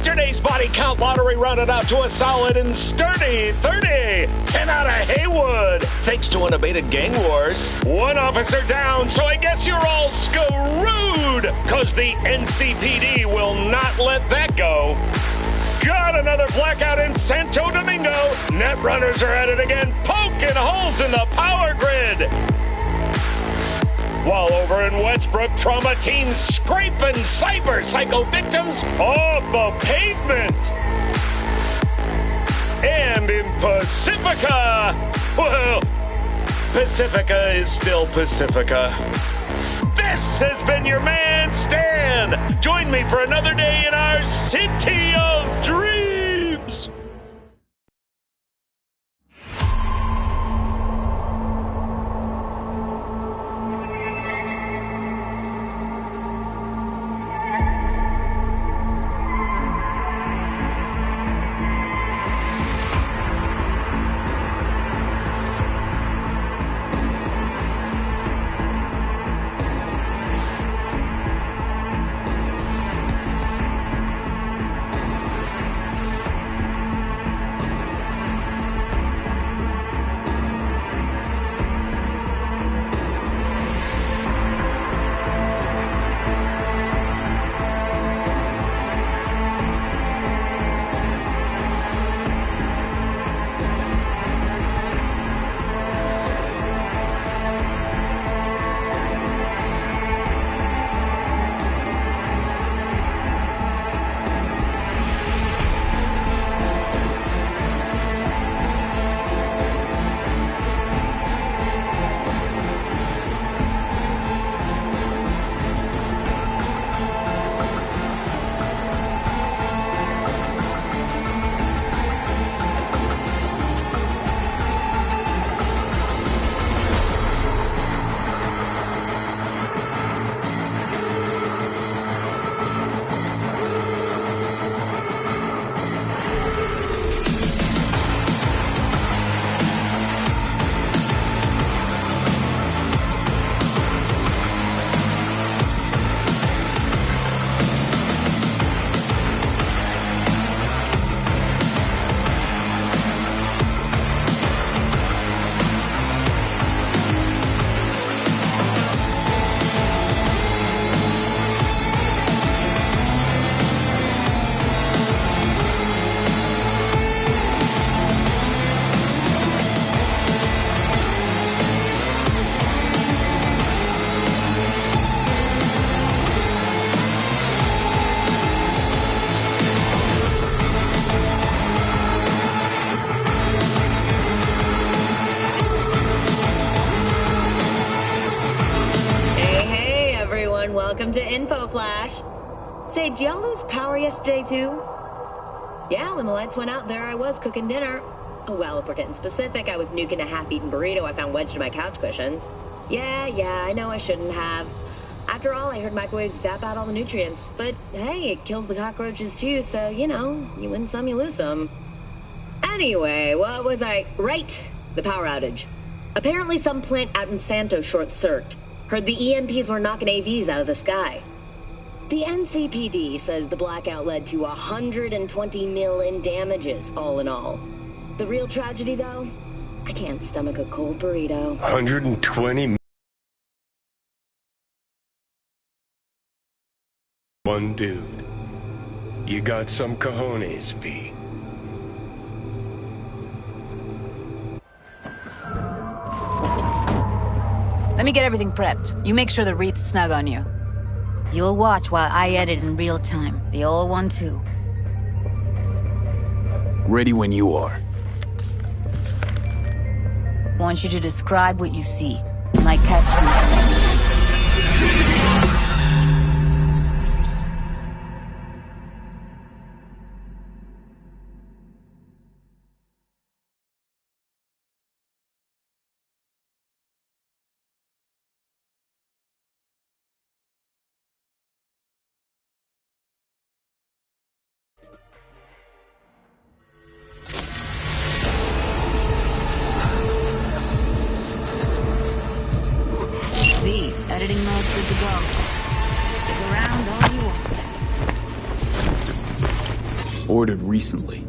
Yesterday's body count lottery rounded out to a solid and sturdy 30. 10 out of Haywood, thanks to unabated gang wars. One officer down, so I guess you're all screwed, cause the NCPD will not let that go. Got another blackout in Santo Domingo. Netrunners are at it again, poking holes in the power grid. While over in Westbrook, trauma teams scraping cyber psycho victims off the pavement. And in Pacifica, well, Pacifica is still Pacifica. This has been your man, Stan. Join me for another day in our city of dreams. Welcome to Info Flash. Say, did y'all lose power yesterday too? Yeah, when the lights went out, there I was cooking dinner. Oh, well, if we're getting specific, I was nuking a half-eaten burrito I found wedged in my couch cushions. Yeah, I know I shouldn't have. After all, I heard microwaves zap out all the nutrients. But hey, it kills the cockroaches too, so, you know, you win some, you lose some. Anyway, what was I... Right, the power outage. Apparently some plant out in Santo short-circuited. Heard the EMPs were knocking AVs out of the sky. The NCPD says the blackout led to 120 mil in damages, all in all. The real tragedy, though? I can't stomach a cold burrito. 120 One dude. You got some cojones, V. Let me get everything prepped. You make sure the wreath's snug on you. You'll watch while I edit in real time. The old one, too. Ready when you are. Want you to describe what you see. You might catch something. Editing mode's good to go. Ordered recently.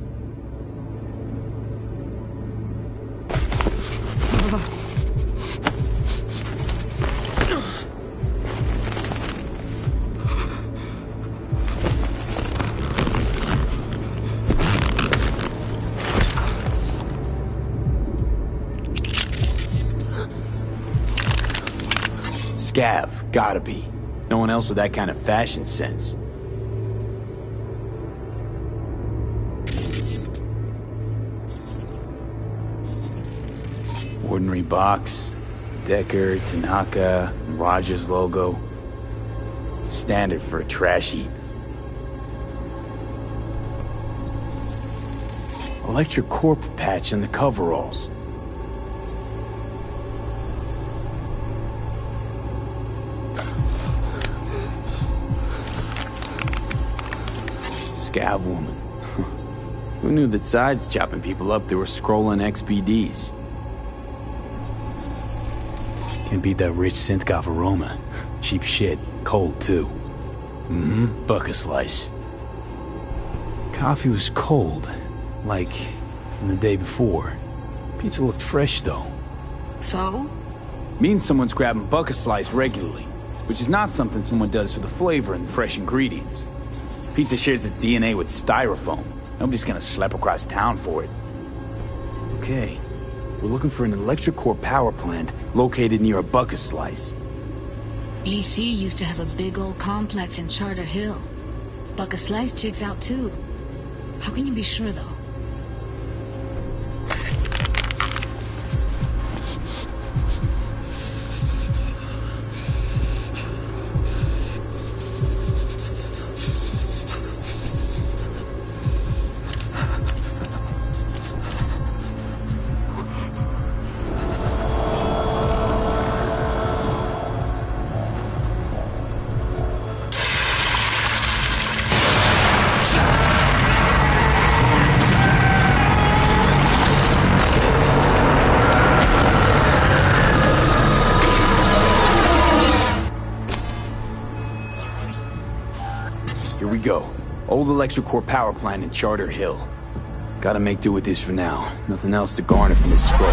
Scav, gotta be. No one else with that kind of fashion sense. Ordinary box. Decker, Tanaka, and Rogers logo. Standard for a trash heap. Electric Corp patch on the coveralls. Scav woman. Who knew that sides chopping people up, they were scrolling XPDs? Can't beat that rich synth-goth aroma. Cheap shit. Cold, too. Buck a slice. Coffee was cold. Like, from the day before. Pizza looked fresh, though. So? Means someone's grabbing buck a slice regularly. Which is not something someone does for the flavor and fresh ingredients. Pizza shares its DNA with styrofoam. Nobody's gonna schlep across town for it. Okay. We're looking for an electric core power plant located near a bucket slice. EC used to have a big old complex in Charter Hill. Buck a Slice checks out too. How can you be sure though? Old electric core power plant in Charter Hill. Gotta make do with this for now. Nothing else to garner from this scroll.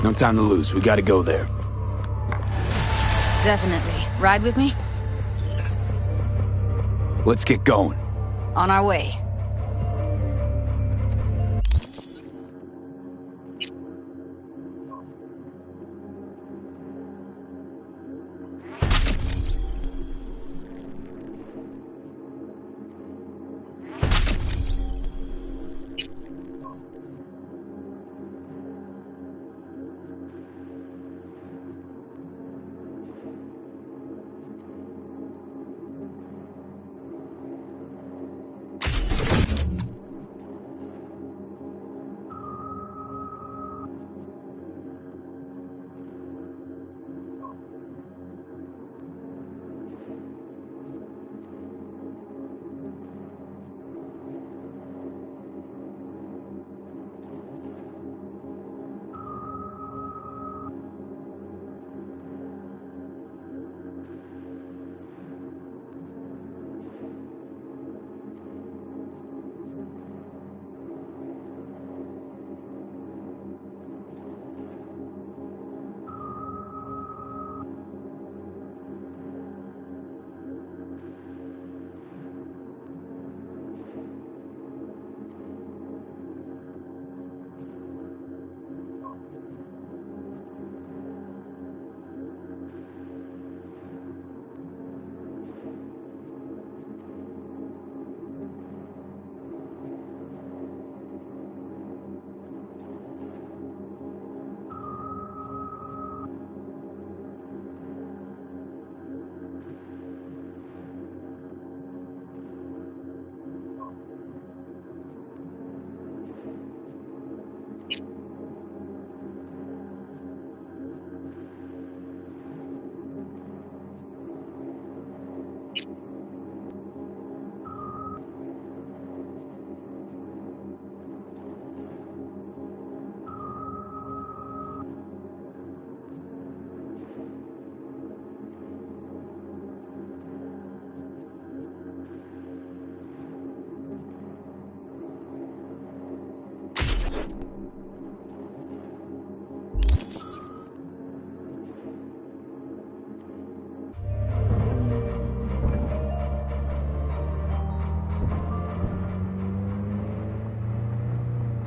No time to lose. We gotta go there. Definitely. Ride with me? Let's get going. On our way.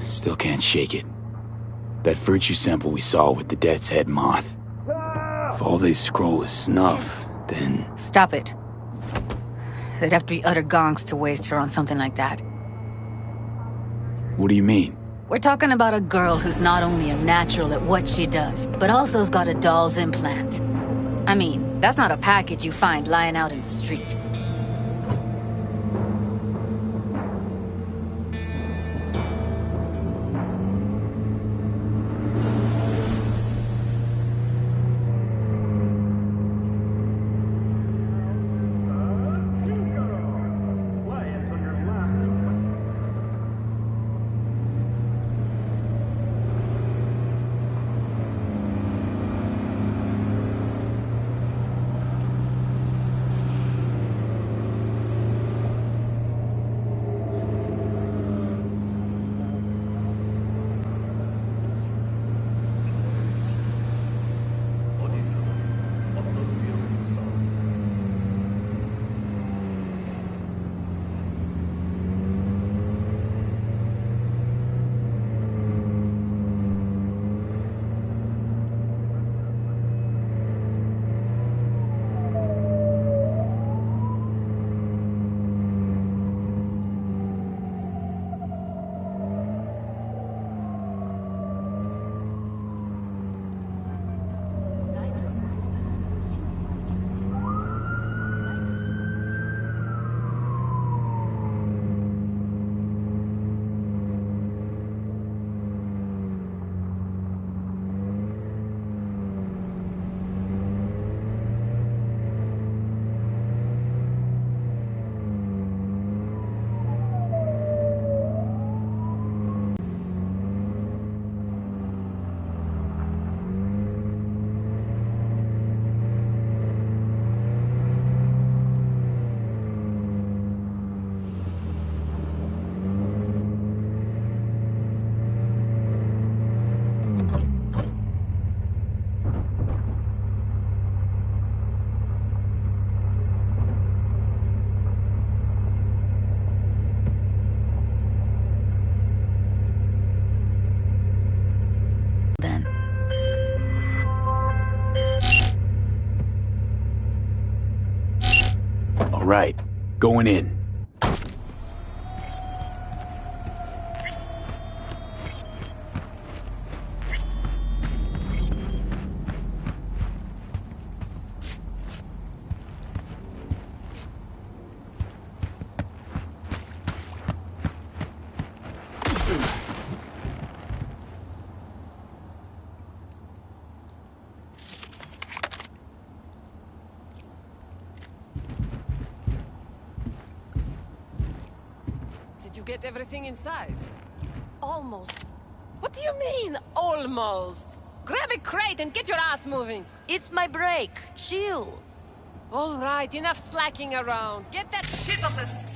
Still can't shake it. That virtue sample we saw with the Death's Head moth. If all they scroll is snuff, then... Stop it. They'd have to be utter gonks to waste her on something like that. What do you mean? We're talking about a girl who's not only a natural at what she does, but also's got a doll's implant. I mean, that's not a package you find lying out in the street. Right. Going in. Get everything inside? Almost. What do you mean, almost? Grab a crate and get your ass moving. It's my break. Chill. All right, enough slacking around. Get that shit off the...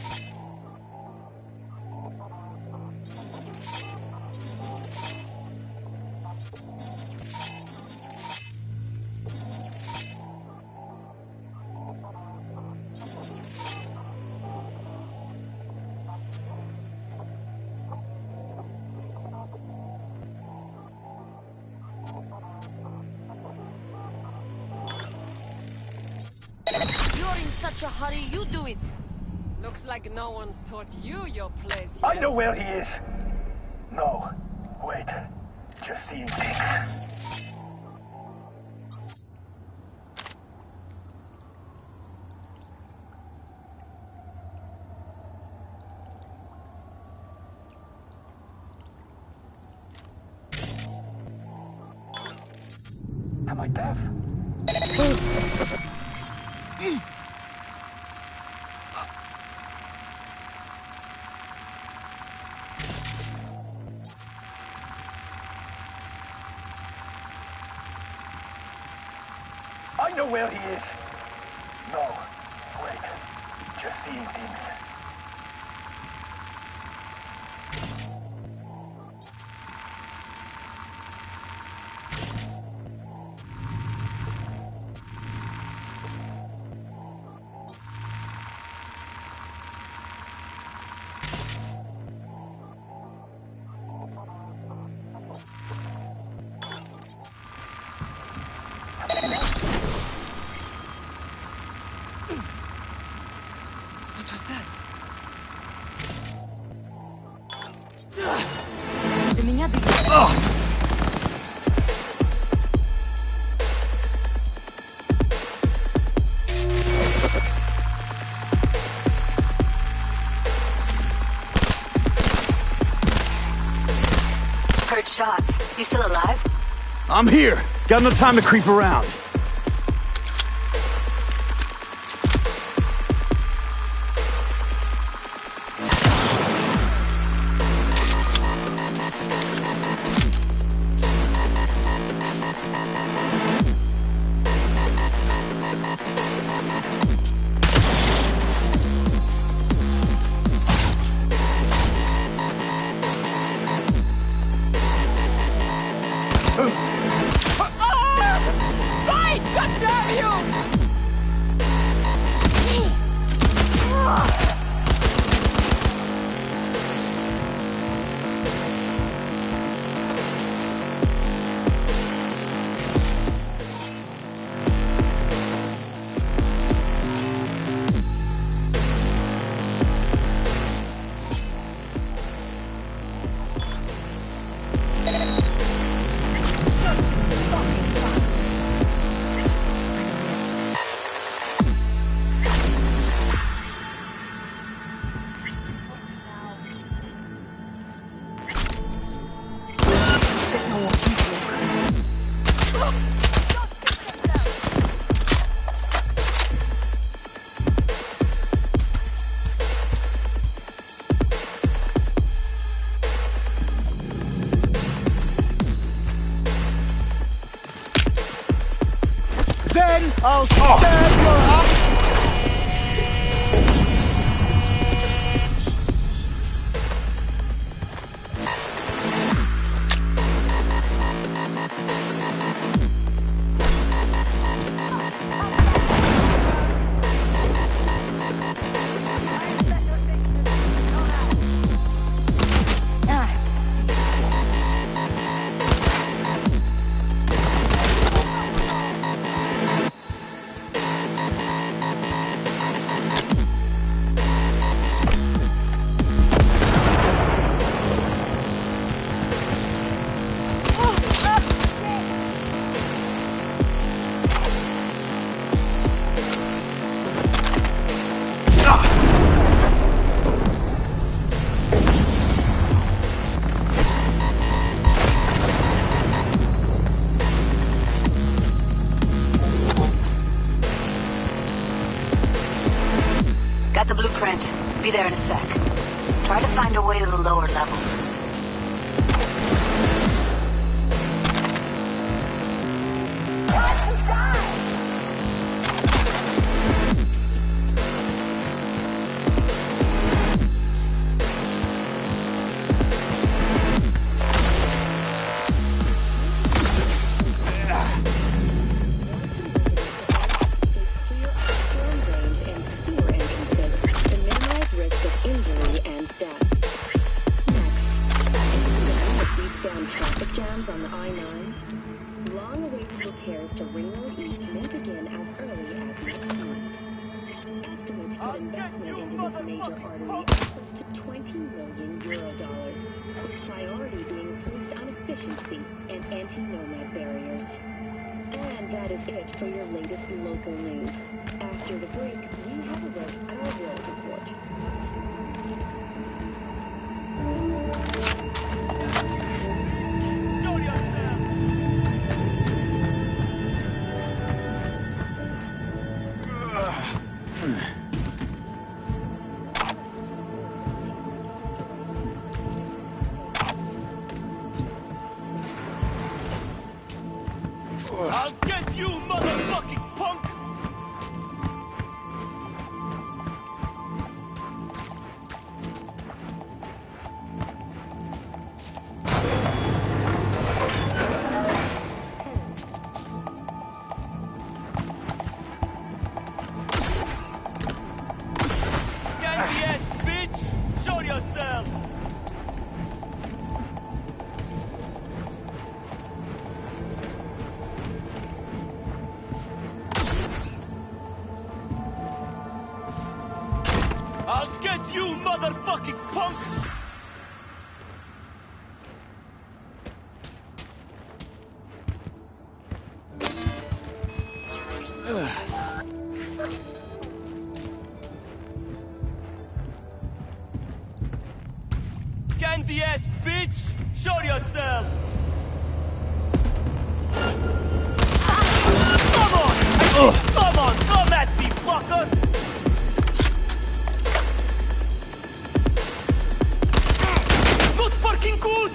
Such a hurry, you do it. Looks like no one's taught you your place yet. I know where he is. No, wait. Just seeing things. Am I deaf? I know where he is. No, wait. Just seeing things. Heard shots. You still alive? I'm here. Got no time to creep around. Then I'll stab your ass. Got the blueprint. Be there in a sec. Try to find a way to the lower levels. On the I-9, long-awaited repairs to Ring Road East may begin as early as next month. Estimates for investment into this major artery are close to €20 million, with priority being placed on efficiency and anti-nomad barriers. And that is it for your latest local news. After the break, we have a look at our world report. I'll get you, motherfucking punk! Gangy ass bitch! Show yourself! I'll get you, motherfucking punk! Candy ass bitch! Show yourself! Come on! Come on! Come at me, fucker! Not fucking good!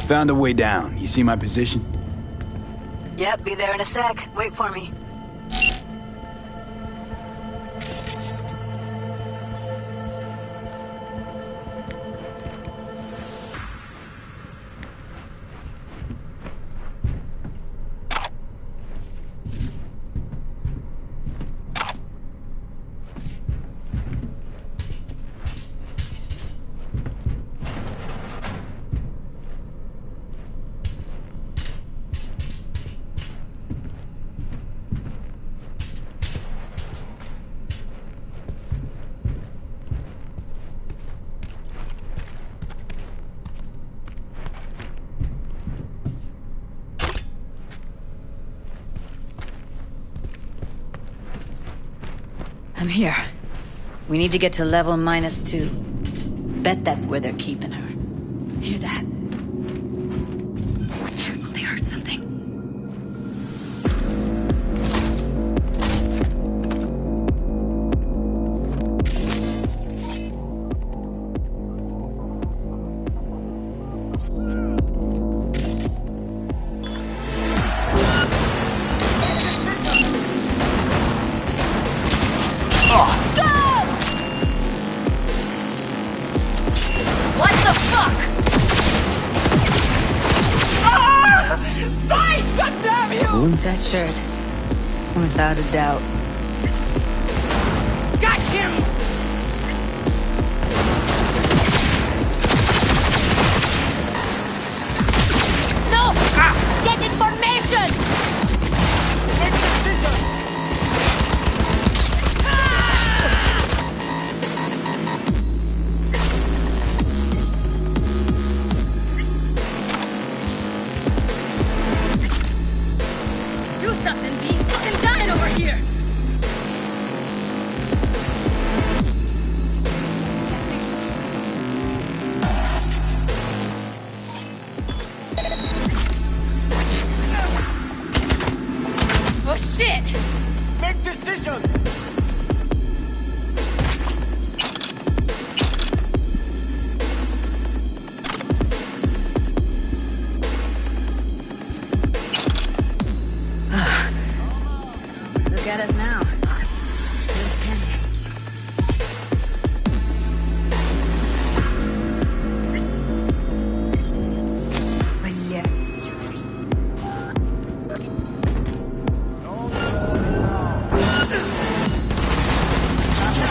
Found a way down. You see my position? Yep, be there in a sec. Wait for me. I'm here. We need to get to level -2. Bet that's where they're keeping her. Hear that? Careful, they heard something. That shirt. Without a doubt. Got him! No! Get information! Make decision! Something, B. I'm dying over here. Oh shit! Make decision! Look at us now. Still standing. Brilliant.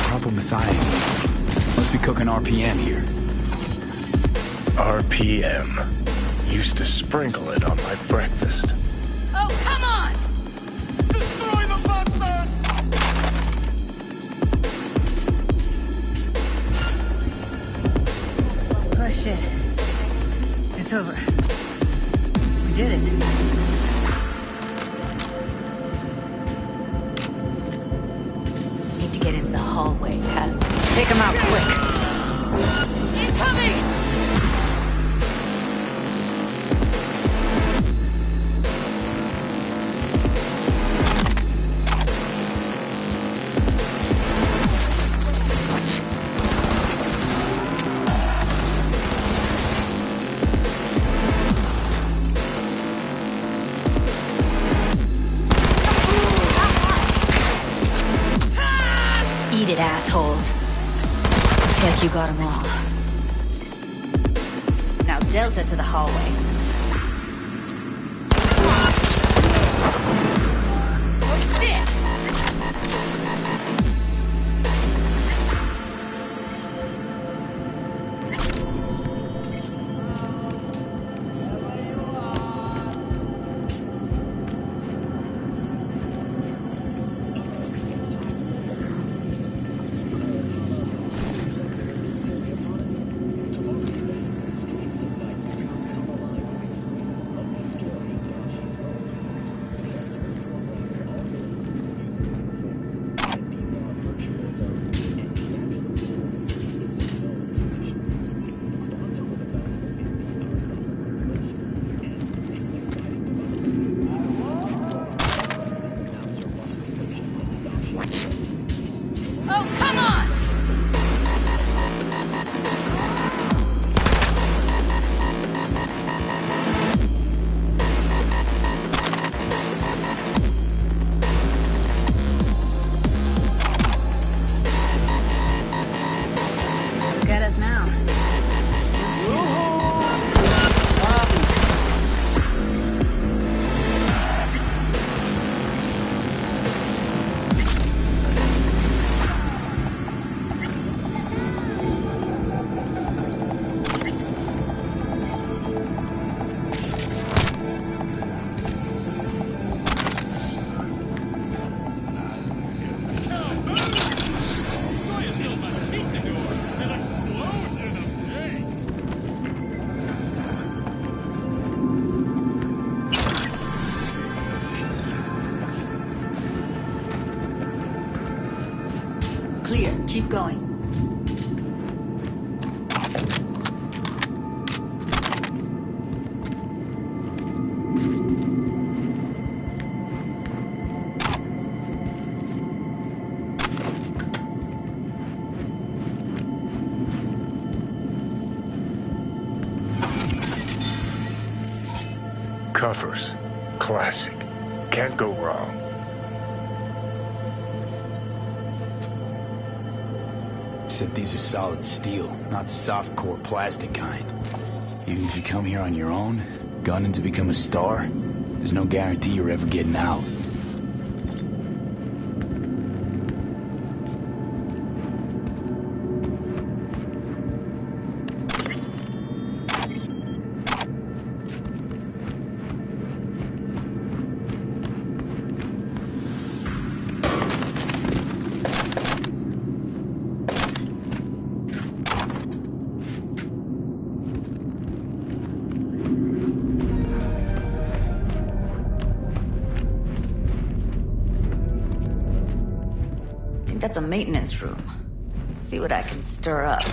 Problem with iron. Must be cooking RPM here. RPM. Used to sprinkle it on my breakfast. Oh, come on! Destroy the bastard! Oh shit. It's over. We did it. Need to get into the hallway past. Take him out quick. Incoming! Eat it, assholes. Looks like you got them all. Now Delta to the hallway. Oh shit! Cuffers. Classic. Can't go wrong. Except these are solid steel, not soft-core plastic kind. Even if you come here on your own, gunning to become a star, there's no guarantee you're ever getting out. That's a maintenance room. See what I can stir up.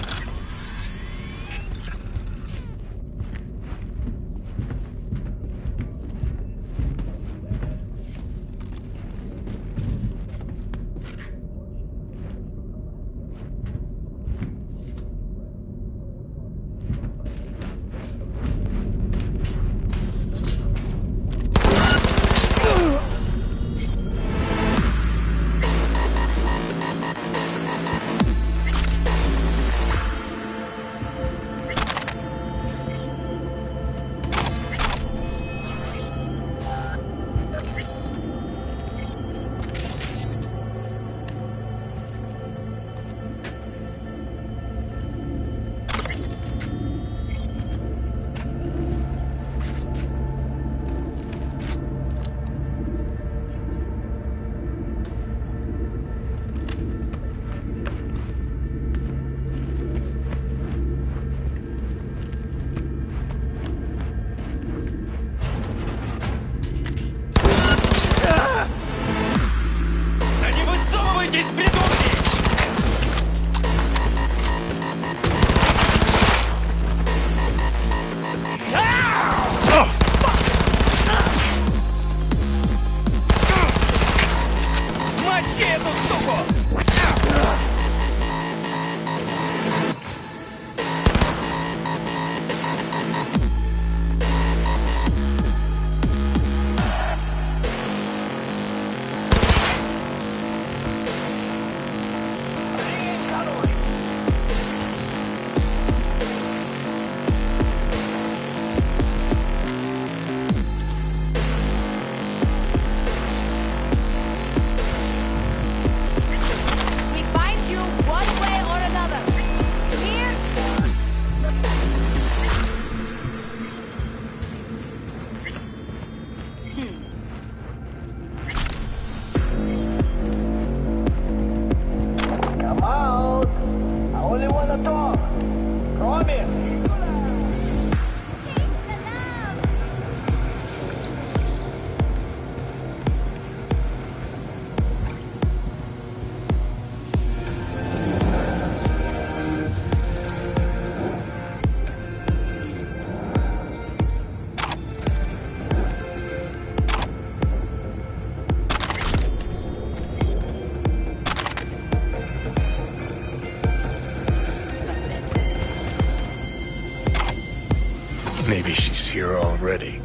Maybe she's here already.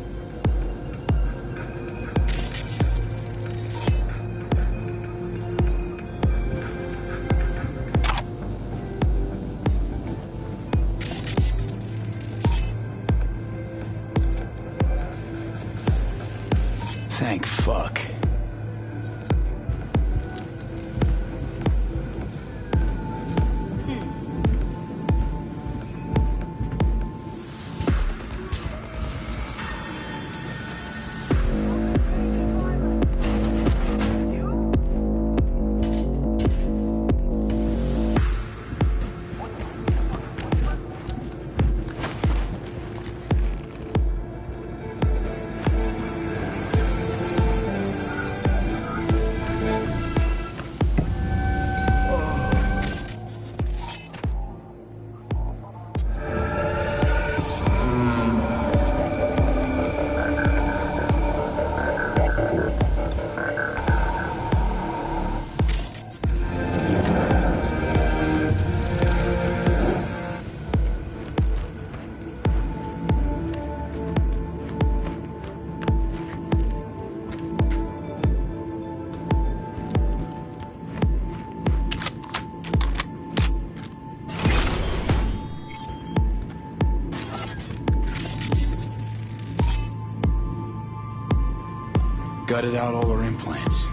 Thank fuck. gutted out all her implants.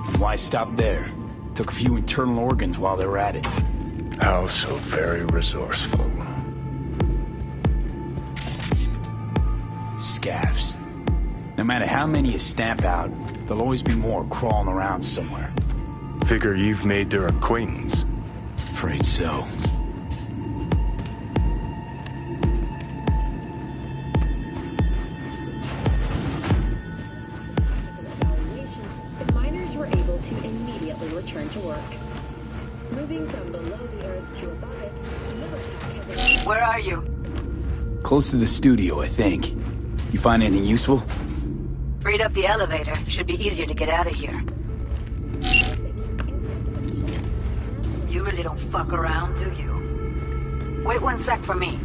And why stop there? Took a few internal organs while they were at it. How so very resourceful. Scavs. No matter how many you stamp out, there'll always be more crawling around somewhere. Figure you've made their acquaintance. Afraid so. The miners were able to immediately return to work. Moving from below the earth to above it, Where are you? Close to the studio, I think. You find anything useful? Freed up the elevator. Should be easier to get out of here. You really don't fuck around, do you? Wait 1 sec for me.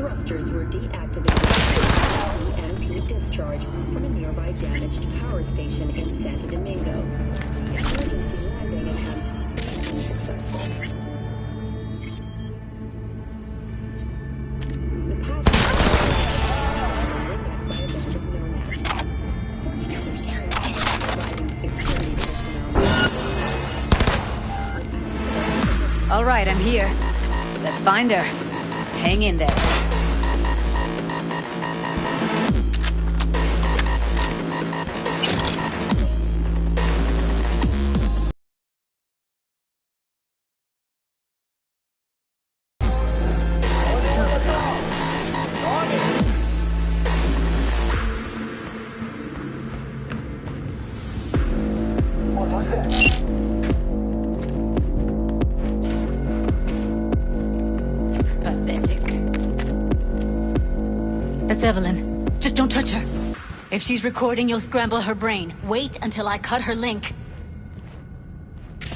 thrusters were deactivated EMP discharge from a nearby damaged power station in Santo Domingo. The emergency landing attempt was unsuccessful. The All right, I'm here. Let's find her. Hang in there. Evelyn, just don't touch her. If she's recording, you'll scramble her brain. Wait until I cut her link.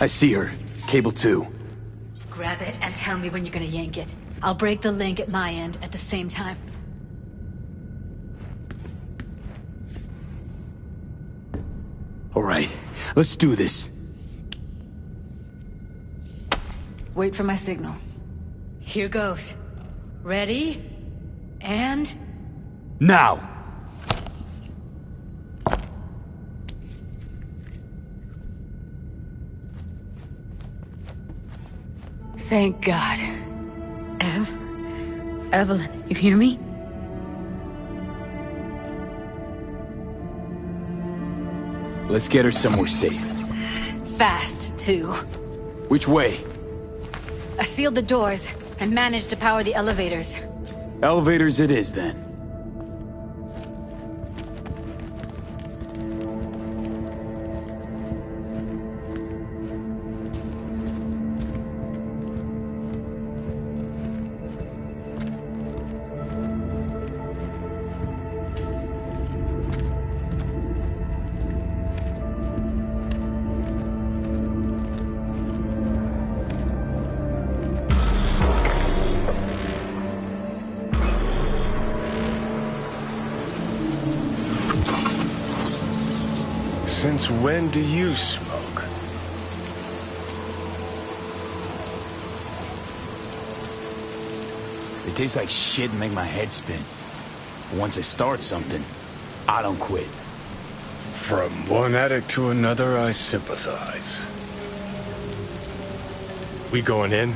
I see her. Cable 2. Grab it and tell me when you're gonna yank it. I'll break the link at my end at the same time. All right, let's do this. Wait for my signal. Here goes. Ready? And... now! Thank God. Evelyn, you hear me? Let's get her somewhere safe. Fast, too. Which way? I sealed the doors and managed to power the elevators. Elevators it is, then. Since when do you smoke? They taste like shit and make my head spin. But once I start something, I don't quit. From one addict to another, I sympathize. We going in?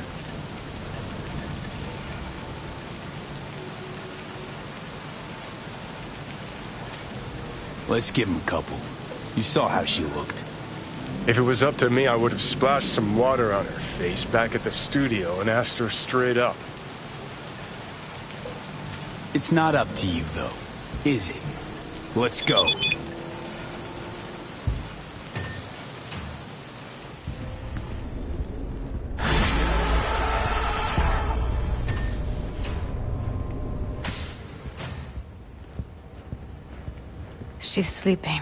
Let's give him a couple. You saw how she looked. If it was up to me, I would have splashed some water on her face back at the studio and asked her straight up. It's not up to you, though, is it? Let's go. She's sleeping.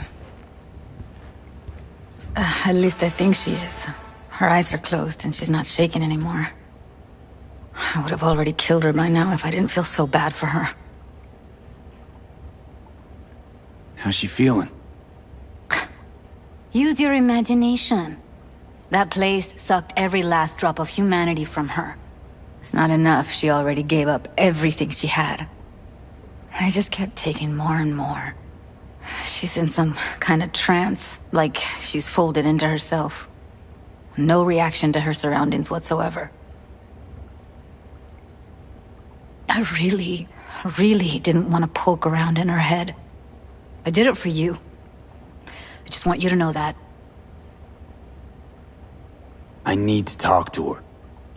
At least I think she is. Her eyes are closed and she's not shaking anymore. I would have already killed her by now if I didn't feel so bad for her. How's she feeling? Use your imagination. That place sucked every last drop of humanity from her. It's not enough, she already gave up everything she had. I just kept taking more and more. She's in some kind of trance, like she's folded into herself. No reaction to her surroundings whatsoever. I really didn't want to poke around in her head. I did it for you. I just want you to know that. I need to talk to her.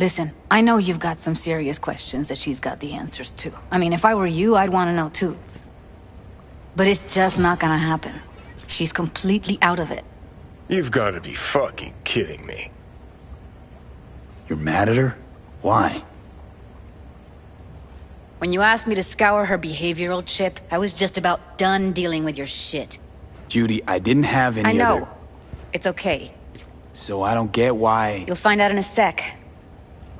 Listen, I know you've got some serious questions that she's got the answers to. I mean, if I were you, I'd want to know too. But it's just not gonna happen. She's completely out of it. You've got to be fucking kidding me. You're mad at her? Why? When you asked me to scour her behavioral chip, I was just about done dealing with your shit. Judy, I didn't have any I know. other... It's okay. So I don't get why... You'll find out in a sec.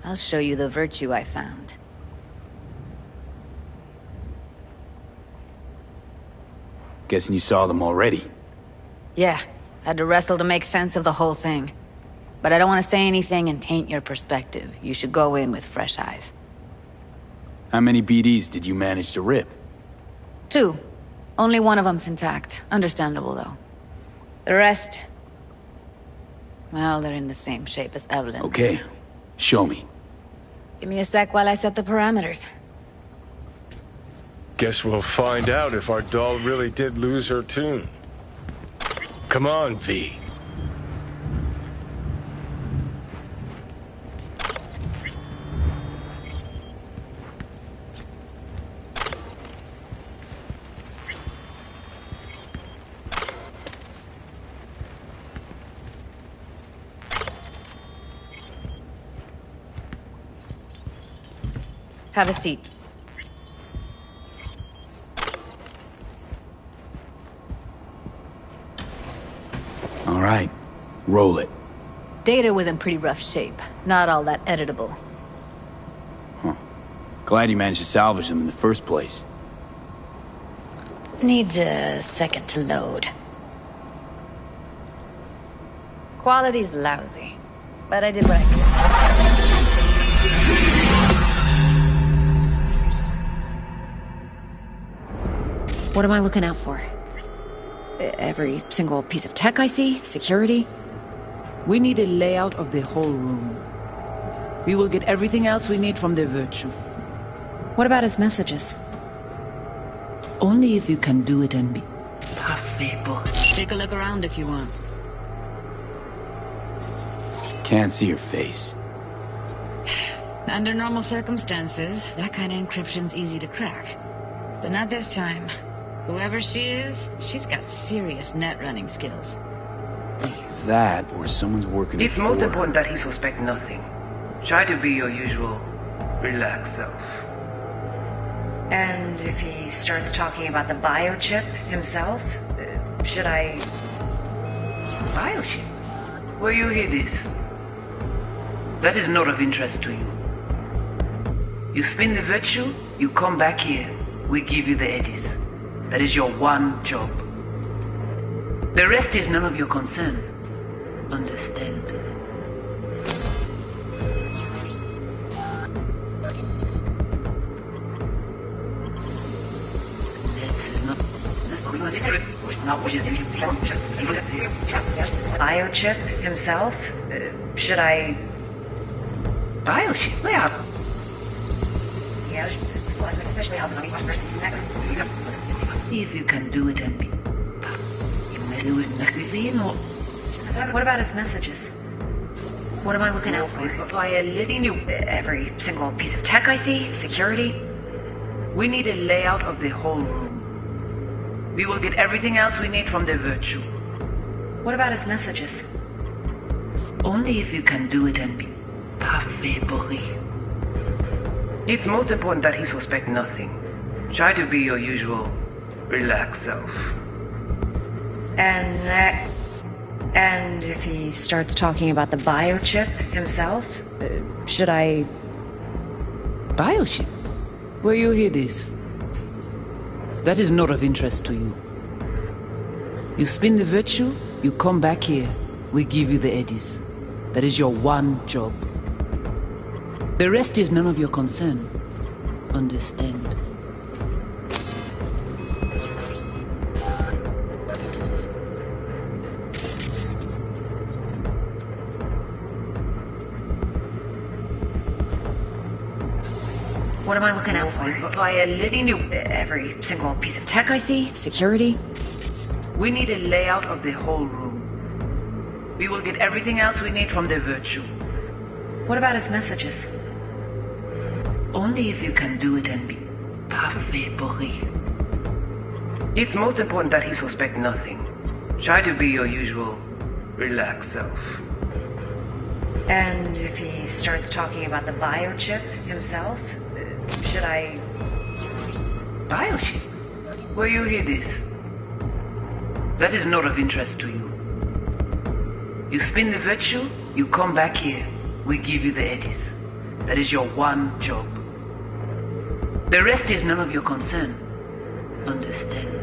I'll show you the virtue I found. Guessing you saw them already. Yeah, had to wrestle to make sense of the whole thing. But I don't want to say anything and taint your perspective. You should go in with fresh eyes. How many BDs did you manage to rip? 2. Only one of them's intact. Understandable, though. The rest... well, they're in the same shape as Evelyn. Okay. Show me. Give me a sec while I set the parameters. Guess we'll find out if our doll really did lose her tune. Come on, V. Have a seat. All right. Roll it. Data was in pretty rough shape. Not all that editable. Huh. Glad you managed to salvage them in the first place. Needs a second to load. Quality's lousy, but I did what I could. What am I looking out for? Every single piece of tech I see? Security? We need a layout of the whole room. We will get everything else we need from the virtue. What about his messages? Only if you can do it and be... Take a look around if you want. Can't see your face. Under normal circumstances, that kind of encryption's easy to crack. But not this time. Whoever she is, she's got serious net running skills. That, or someone's working It's most important that he suspect nothing. Try to be your usual, relaxed self. And if he starts talking about the biochip himself, should I... Biochip? Where you hear this? That is not of interest to you. You spin the virtue, you come back here, we give you the eddies. That is your one job. The rest is none of your concern. Understand? Biochip himself? Should I... Biochip? Where? See if you can do it and be... What about his messages? What am I looking out for? By letting you... Every single piece of tech I see? Security? We need a layout of the whole room. We will get everything else we need from the virtue. What about his messages? Only if you can do it and be parfait bourré. It's most important that he suspect nothing. Try to be your usual, relaxed self. And if he starts talking about the biochip himself, should I... Biochip? Where you hear this? That is not of interest to you. You spin the virtue, you come back here, we give you the eddies. That is your one job. The rest is none of your concern. Understand? What am I looking out for? By letting you every single piece of tech I see? Security? We need a layout of the whole room. We will get everything else we need from the virtue. What about his messages? Only if you can do it and be parfait pourri. It's most important that he suspect nothing. Try to be your usual relaxed self. And if he starts talking about the biochip himself, should I... Biochip? Where you hear this? That is not of interest to you. You spin the virtue, you come back here, we give you the eddies. That is your one job. The rest is none of your concern. Understand?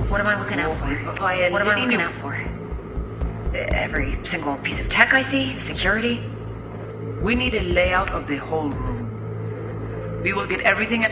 What am I looking out for? What am I looking out for? Every single piece of tech I see? Security? We need a layout of the whole room. We will get everything at...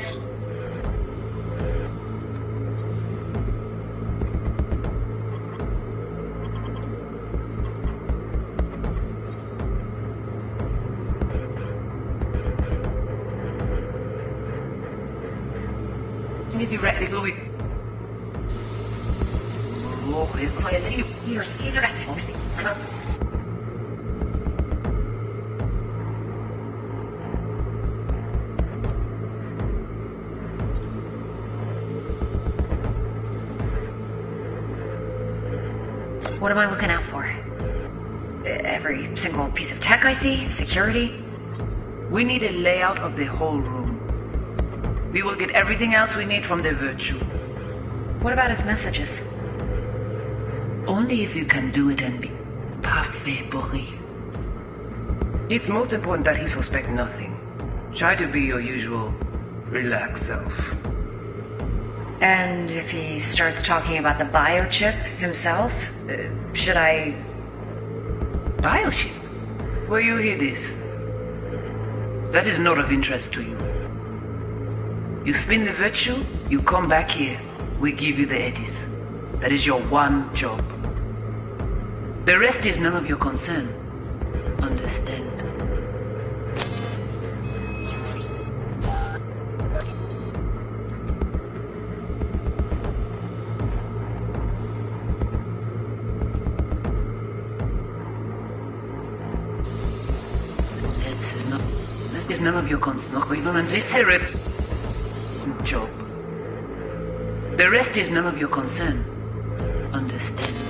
What am I looking out for? Every single piece of tech I see? Security? We need a layout of the whole room. We will get everything else we need from the virtue. What about his messages? Only if you can do it and be parfait pourri. It's most important that he suspect nothing. Try to be your usual relaxed self. And if he starts talking about the biochip himself, should I... Biochip? Where you hear this? That is not of interest to you. You spin the virtue, you come back here, we give you the eddies. That is your one job. The rest is none of your concern. Understand? That is none of your concern. Nog even een literate job. The rest is none of your concern. Understand?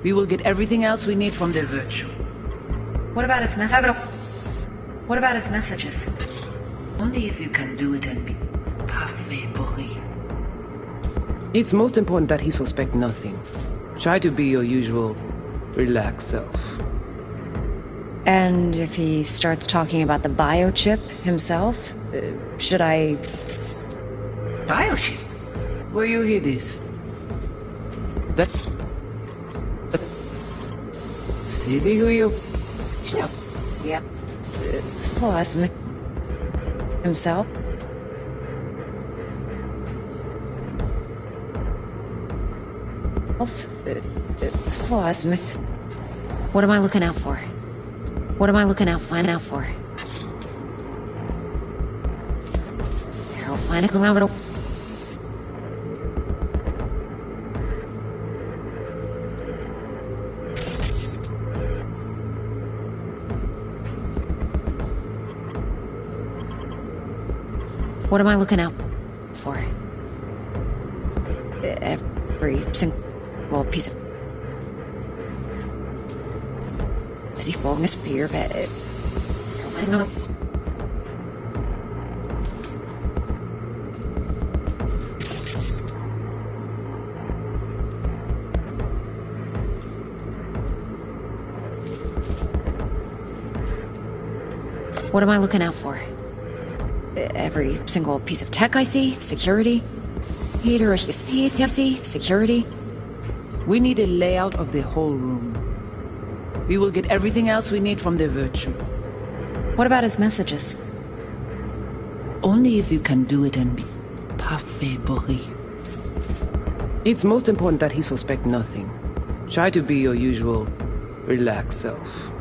We will get everything else we need from the virtue. What about his messages? Only if you can do it and be parfait bourré. It's most important that he suspect nothing. Try to be your usual, relaxed self. And if he starts talking about the biochip himself, should I... Biochip? Where you hear this? That... City who you... Yeah. Plus, himself? Plus, what am I looking out for? What am I looking out, find out for? I'll find a kilometer. What am I looking out for? Every single piece of... Is he falling a spear? What am I looking out for? Every single piece of tech I see? Security? Security? We need a layout of the whole room. We will get everything else we need from the virtue. What about his messages? Only if you can do it and be parfait bourré. It's most important that he suspect nothing. Try to be your usual, relaxed self.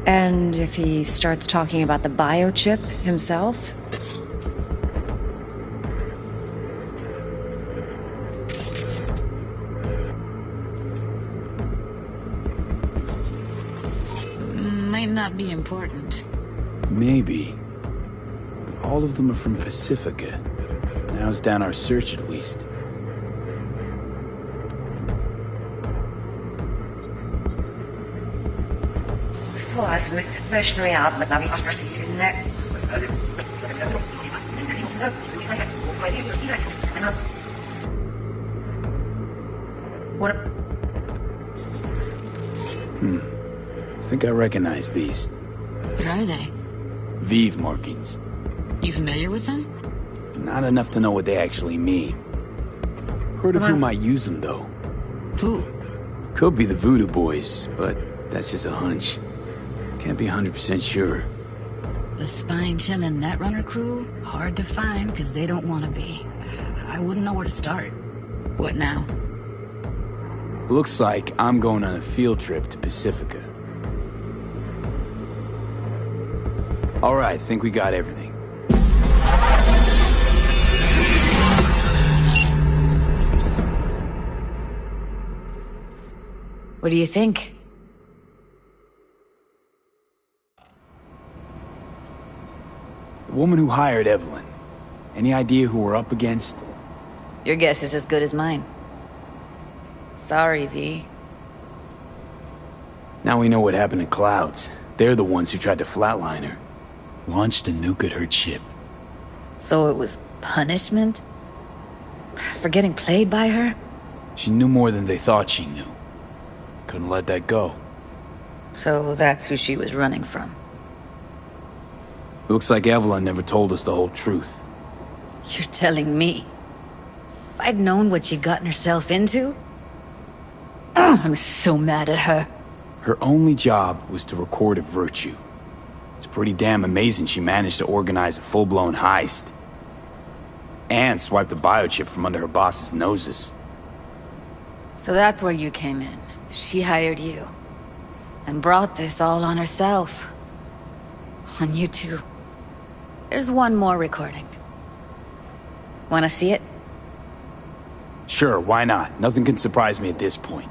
And if he starts talking about the biochip himself? Might not be important. Maybe. But all of them are from Pacifica. Narrows down our search at least. What? I think I recognize these. What are they? Vive markings. You familiar with them? Not enough to know what they actually mean. Heard of who might use them, though. Who? Could be the Voodoo Boys, but that's just a hunch. Can't be 100% sure. The spine-chilling Netrunner crew? Hard to find, because they don't want to be. I wouldn't know where to start. What now? Looks like I'm going on a field trip to Pacifica. Alright, think we got everything. What do you think? The woman who hired Evelyn. Any idea who we're up against? Your guess is as good as mine. Sorry, V. Now we know what happened to Clouds. They're the ones who tried to flatline her. Launched a nuke at her ship. So it was punishment? For getting played by her? She knew more than they thought she knew. Couldn't let that go. So that's who she was running from. Looks like Evelyn never told us the whole truth. You're telling me? If I'd known what she'd gotten herself into? Oh, I'm so mad at her. Her only job was to record a virtue. It's pretty damn amazing she managed to organize a full-blown heist. And swipe the biochip from under her boss's noses. So that's where you came in. She hired you. And brought this all on herself. On you too. There's one more recording. Wanna see it? Sure, why not? Nothing can surprise me at this point.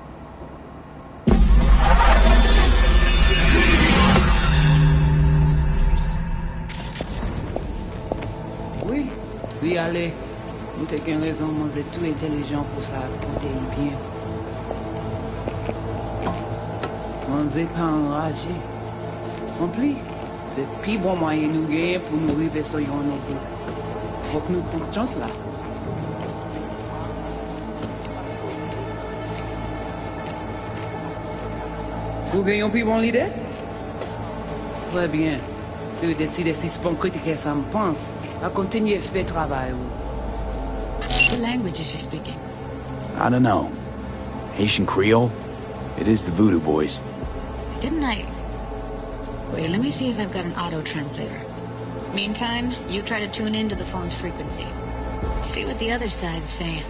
Oui, oui, allez. Nous t'es qu'une raison, moi, c'est tout intelligent pour ça, pour t'es bien. On n'est pas enragé. En plus, c'est plus bon moyen nous gagner pour nous arriver sur yon nouveau. Faut que nous prenions chance là. Vous gagnez plus bon l'idée? Très bien. Si vous décidez si c'est bon critiquer ça me pense, à continuer à faire travail. What language is she speaking? I don't know. Haitian Creole? It is the Voodoo Boys. Didn't I... Wait, let me see if I've got an auto-translator. Meantime, you try to tune into the phone's frequency. See what the other side's saying.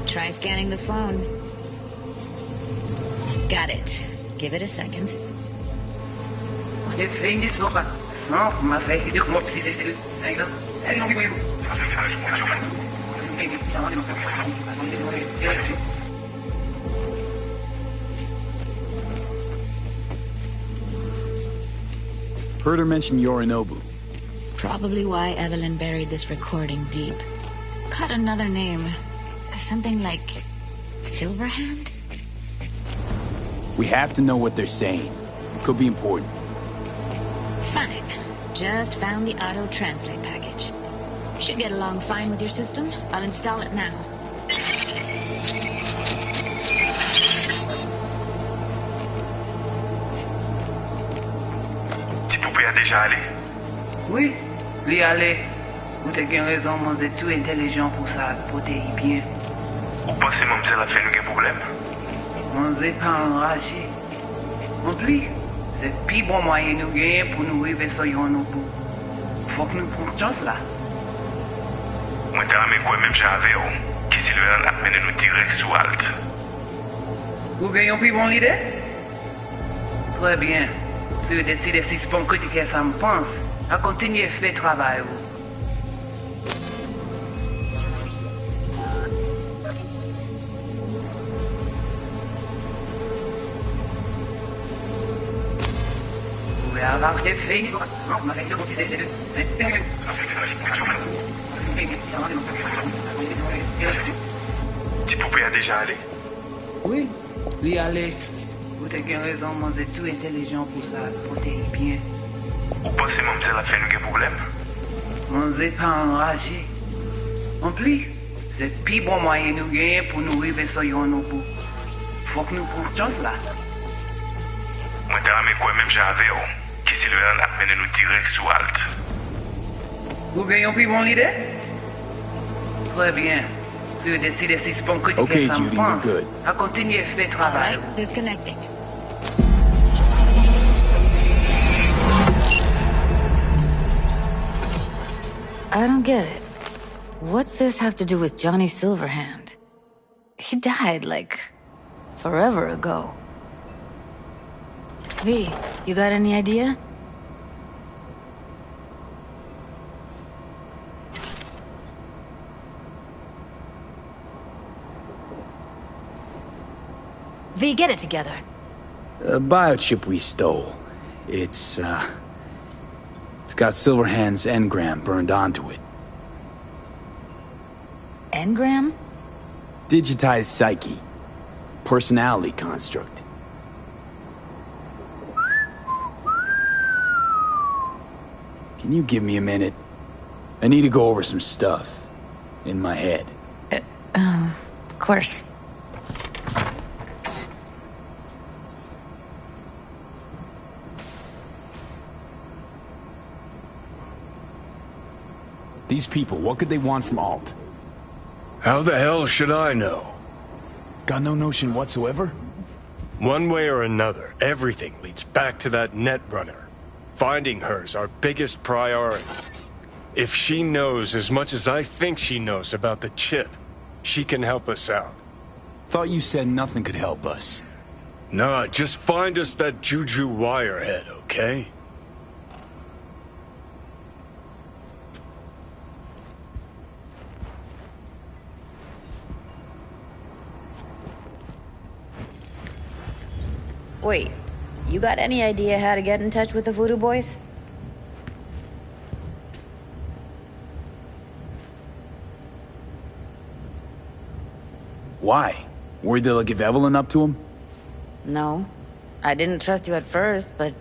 Try scanning the phone. Got it. Give it a second. Heard her mention Yorinobu. Probably why Evelyn buried this recording deep. Caught another name. Something like... Silverhand? We have to know what they're saying. It could be important. Fine. Just found the auto-translate package. Should get along fine with your system. I'll install it now. Petit poupée a déjà allé. Oui, lui aller. Vous avez raison, moi c'est tout intelligent pour ça, pour t'y bien. Ou pensez même que la fait nous un problème? On n'est pas enragé. En plus, c'est plus bon moyen nous gagner pour nous arriver sur yon nouveau. Faut que nous prenions chance là. Moi t'ai ramé quoi même j'avais qui si le a mené nous direct sous Alt. Vous gagnez plus bon l'idée? Très bien. Si vous décidez si c'est bon critiquer ça me pense, à continuer à faire travail. Petit poupée a déjà allé. Oui, lui aller. Vous avez raison, moi c'est tout intelligent pour ça, pour t'y bien. Ou pensez même que la fait nous un problème? On n'est pas enragé. En plus, c'est plus bon moyen nous gagner pour nous arriver sur yon nouveau. Faut que nous prenions chance là. Moi t'ai ramé quoi même j'avais qui si le a mené nous direct sous Alt. Vous gagnez plus bon l'idée? Très bien. Si vous décidez si c'est bon critiquer Okay, ça me Judy, we're pense, good. à continuer à faire travail. Alright, disconnecting. I don't get it. What's this have to do with Johnny Silverhand? He died, like, forever ago. V, you got any idea? V, get it together. A biochip we stole. It's got Silverhand's engram burned onto it. Engram? Digitized psyche. Personality construct. Can you give me a minute? I need to go over some stuff. In my head. Of course. These people, what could they want from Alt? How the hell should I know? Got no notion whatsoever? One way or another, everything leads back to that Netrunner. Finding her's our biggest priority. If she knows as much as I think she knows about the chip, she can help us out. Thought you said nothing could help us. Nah, just find us that Juju wirehead, okay? Wait, you got any idea how to get in touch with the Voodoo Boys? Why? Worried they'll give Evelyn up to him? No. I didn't trust you at first, but...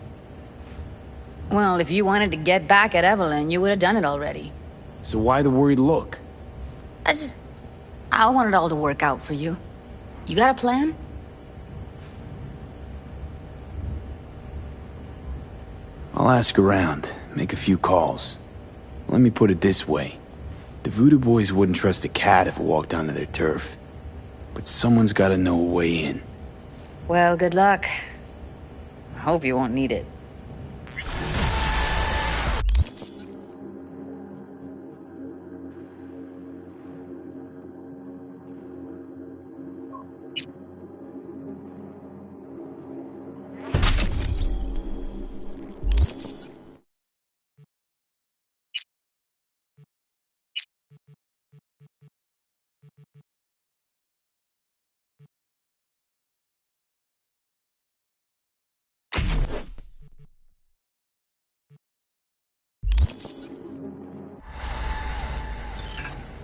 Well, if you wanted to get back at Evelyn, you would have done it already. So why the worried look? I want it all to work out for you. You got a plan? I'll ask around, make a few calls. Let me put it this way. The Voodoo Boys wouldn't trust a cat if it walked onto their turf. But someone's gotta know a way in. Well, good luck. I hope you won't need it.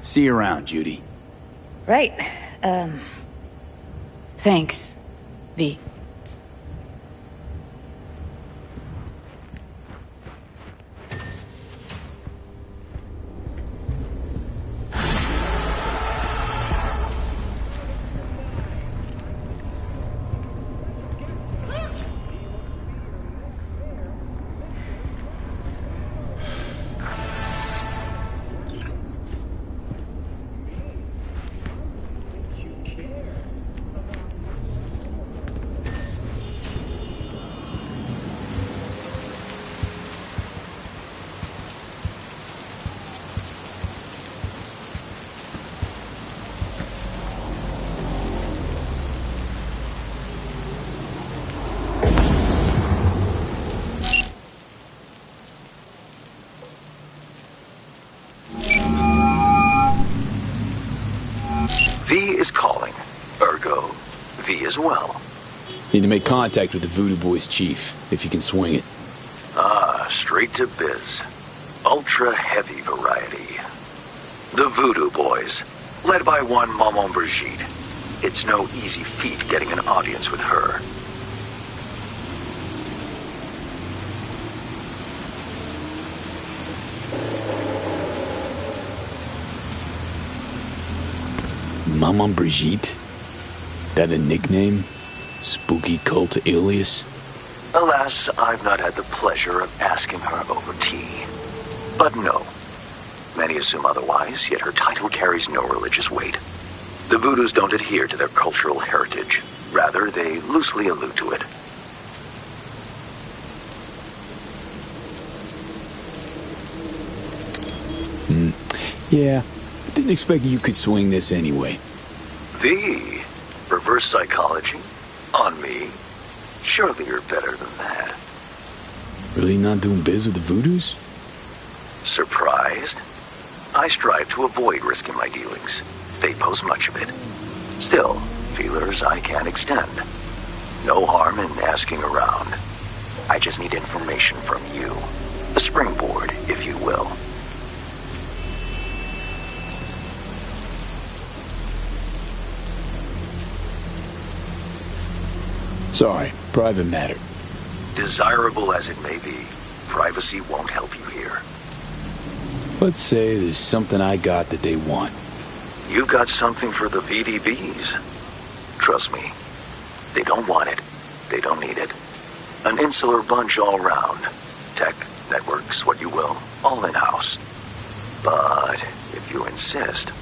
See you around, Judy. Right. Thanks, V. V is calling. Ergo, V as well. Need to make contact with the Voodoo Boys chief, if you can swing it. Ah, straight to biz. Ultra heavy variety. The Voodoo Boys, led by one Maman Brigitte. It's no easy feat getting an audience with her. Maman Brigitte? That a nickname? Spooky cult alias? Alas, I've not had the pleasure of asking her over tea. But no. Many assume otherwise, yet her title carries no religious weight. The Voodoos don't adhere to their cultural heritage. Rather, they loosely allude to it. Yeah, didn't expect you could swing this anyway. V, reverse psychology? On me? Surely you're better than that. Really not doing biz with the Voodoos? Surprised? I strive to avoid risking my dealings. They pose much of it. Still, feelers I can extend. No harm in asking around. I just need information from you. A springboard, if you will. Sorry, private matter. Desirable as it may be, privacy won't help you here. Let's say there's something I got that they want. You've got something for the VDBs. Trust me, they don't want it. They don't need it. An insular bunch all round. Tech, networks, what you will, all in-house. But if you insist,